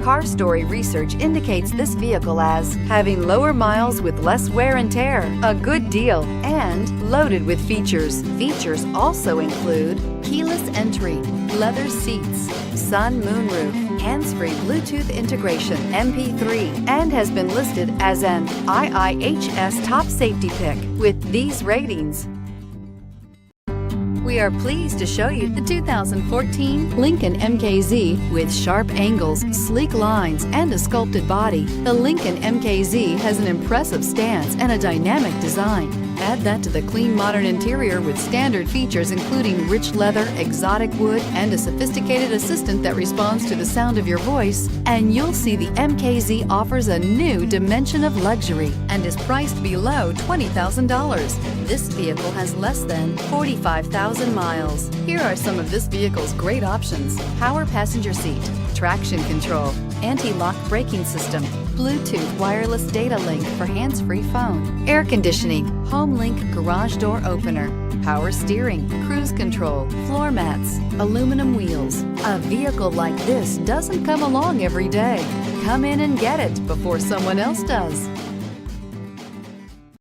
Car Story research indicates this vehicle as having lower miles with less wear and tear, a good deal, and loaded with features. Features also include keyless entry, leather seats, sun moonroof, hands-free Bluetooth integration, MP3, and has been listed as an IIHS top safety pick with these ratings. We are pleased to show you the 2014 Lincoln MKZ. With sharp angles, sleek lines, and a sculpted body, the Lincoln MKZ has an impressive stance and a dynamic design. Add that to the clean modern interior with standard features including rich leather, exotic wood, and a sophisticated assistant that responds to the sound of your voice, and you'll see the MKZ offers a new dimension of luxury and is priced below $20,000. This vehicle has less than 45,000 miles. Here are some of this vehicle's great options: power passenger seat, traction control, anti-lock braking system, Bluetooth wireless data link for hands-free phone, air conditioning, home link garage door opener, power steering, cruise control, floor mats, aluminum wheels. A vehicle like this doesn't come along every day. Come in and get it before someone else does.